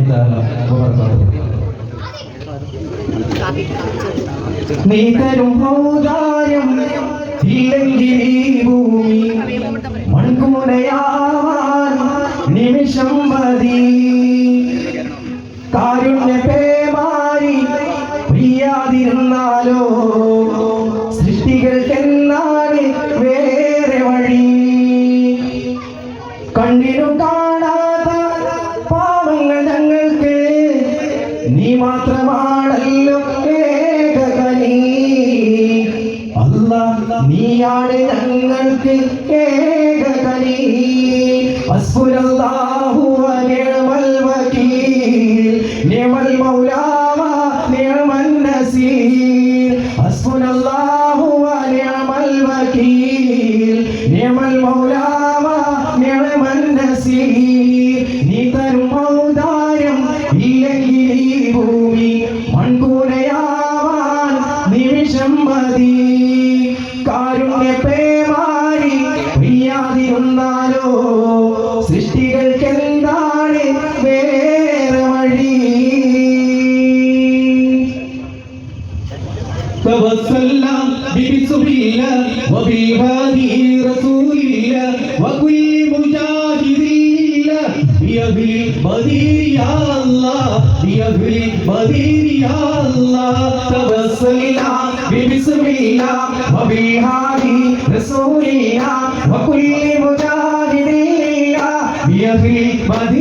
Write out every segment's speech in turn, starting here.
തആല വബറകാതുഹു. നീ തരും ഔദാര്യം ഇല്ലെങ്കിൽ ഈ ഭൂമി മൺകൂനയാവാൻ നിമിഷം മതി. കാരുണ്യപേമായി പ്രിയാതിരുന്നാലോ സൃഷ്ടികൾക്കെന്നാണ് വേറെ വഴി. കണ്ണിനു കാണാത്ത പാവങ്ങൾ ഞങ്ങൾക്ക് നീ മാത്രമാണല്ലോ ഏകകനി. അല്ലാഹ് നീയാണ് ഞങ്ങൾക്ക് ഏകകനി. ഹസ്ബുനല്ലാഹു വ നിഅമൽ വകീൽ നിഅമൽ മൗലാ വ നിഅമൻ നസീർ. ഹസ്ബുനല്ലാഹു വ നിഅമൽ വകീൽ നിഅമൽ മൗലാ വ നിഅമൻ നസീർ. നീ തരും ഔദാര്യം ഇല്ലെങ്കിൽ ഈ ഭൂമി മൺകൂനയാവാൻ നിമിഷം മതി. കാരുണ്യപേമായി പ്രിയാതിരുന്നാലോ സൃഷ്ടികൾക്കെന്താണ് വേറെ വഴി. توسلنا ببسم الله وبهادي رسول الله وكل مجاهد لله بأهل بدر يا الله بأهل بدر يا الله. توسلنا ببسم الله وبهادي رسول الله وكل مجاهد لله بأهل بدر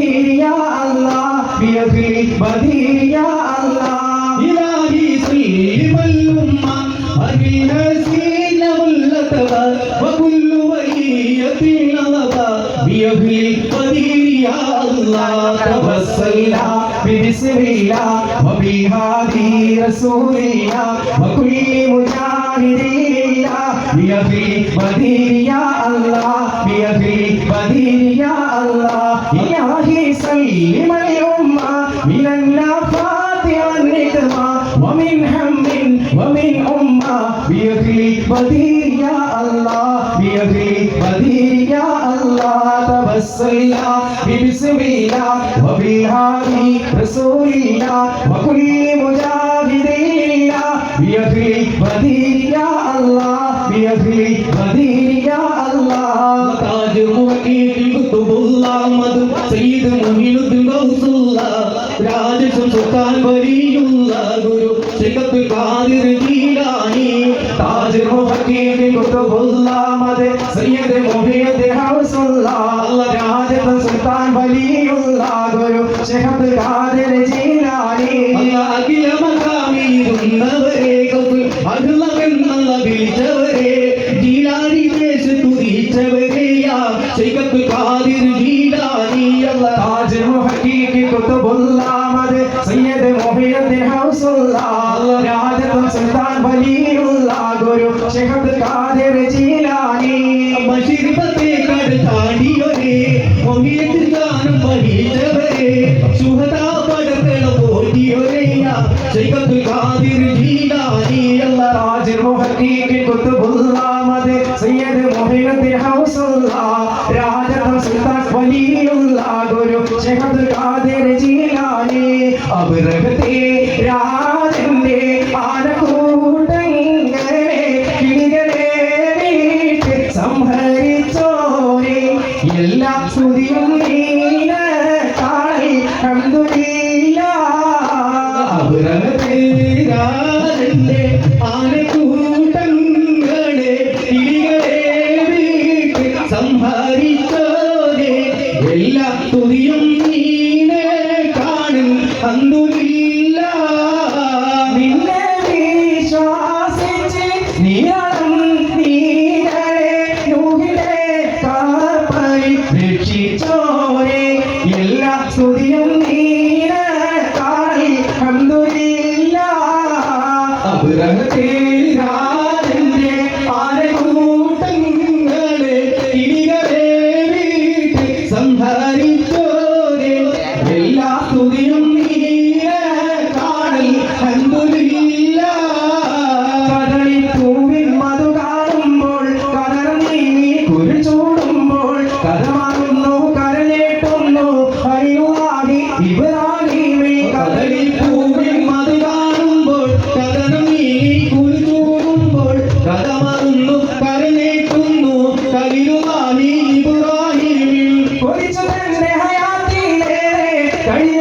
يا الله بأهل بدر يا الله. إلهي سلم الأمة أبينا واللتبى وكل ولية نظبى بأهل بدر يا الله. توسلنا ببسم الله وبهادي رسول الله وكل مجاهد لله بأهل بدر يا الله بأهل بدر يا الله. إلهي سلم الأمة من النفات والنقمة ومن هم ومن أمة بأهل بدر يا الله بأهل بدر يا الله. توسلنا ببسم الله وبهادي رسول الله وكل مجاهد لله بأهل بدر يا الله بأهل بدر يا الله. تاج المحيط قطب الله مد سيد مهين الدين غوث الله راج سلطان ولي الله ഗുരു ശൈഖ് അബ്ദുൽ ഖാദിർ ജീലാനി. താജ് മുഹഖഖീഖ് ഖുതുബുല്ലാഹ് മദ് സയ്യിദ് മുഹീദ് ഹൗസുല്ലാഹ് രാജ സുൽത്താൻ വലിയുല്ലാഹ് ഗുരു ശൈഖ് അബ്ദുൽ ഖാദിർ ജീലാനി. അല്ലാഹ് അഖില മഖാമീരുന്നവരെ ഗൗസുൽ അഖ്ലഖെന്നുള്ള വിളിച്ചവരെ ജീലാനി ദേശത്തു തിരിച്ചവരെ യാ ശൈഖ് അബ്ദുൽ ഖാദിർ ജീലാനി. അല്ലാഹ് താജ് മുഹഖഖീഖ് ഖുതുബുല്ലാഹ് മദ് സയ്യിദ് മുഹീദ് ഹൗസുല്ലാഹ് രാജ സുൽത്താൻ വലിയുല്ലാഹ് ഗുരു ശൈഖ് അബ്ദുൽ ഖാദിർ ജീലാനി. ബശീർബത്തെ കടത്താടിയൊരേ മൊഹിയത്ത് ഗാനം പഠിച്ചവരെ സുഹദാ പടത്തണ പോറ്റിയൊരേ ശൈഖ് അബ്ദുൽ ഖാദിർ ജീലാനി. അല്ലാഹ് താജ് മുഹഖഖീഖ് ഖുതുബുല്ലാഹ് മദ് സയ്യിദ് മുഹീദ് ഹൗസുല്ലാഹ് രാജ സുൽത്താൻ വലിയുല്ലാഹ് ഗുരു ശൈഖ് അബ്ദുൽ ഖാദിർ ജീലാനി. അബ്രഹത്തെ രാജന്റെ ആനക്കൂട്ടങ്ങളെ കിളികളെ വീട്ട് സംഹരിച്ചോരെ എല്ലാ സ്തുതിയും നീനക്കായി അൽഹംദുലില്ലാഹ്. അബ്രഹത്തെ രാജന്റെ ആനക്കൂട്ടങ്ങളെ കിളികളെ വീട്ട് സംഹരിച്ചോരെ എല്ലാ സ്തുതിയും നീനെ കാണും അൽഹംദുലില്ലാഹ്. നിന്നെ വിശ്വാസിച്ച് നീളം നീകളെ നൂഹിലെ കാപ്പയിൽ രക്ഷിച്ചോരെ എല്ലാ സ്തുതിയും നീനക്കായി അൽഹംദുലില്ലാഹ്. അബ്രഹത്തെ രാജന്റെ ആനക്കൂട്ടങ്ങളെ കിളികളെ വീട്ട് സംഹരിച്ചോരെ എല്ലാ സ്തുതിയും നീനെ കാണൽ അൽഹംദുലില്ലാഹ്. കദളിപ്പൂവിൻ മധു കാണുമ്പോൾ കടൽ നീങ്ങി കുരിച്ചൂടുമ്പോൾ കഥമാകുന്നു കരഞ്ഞേട്ടുന്നു ഹരിവാഹി ഇബ്രാഹിം ഹയാത്തിലേറെ കഴിഞ്ഞ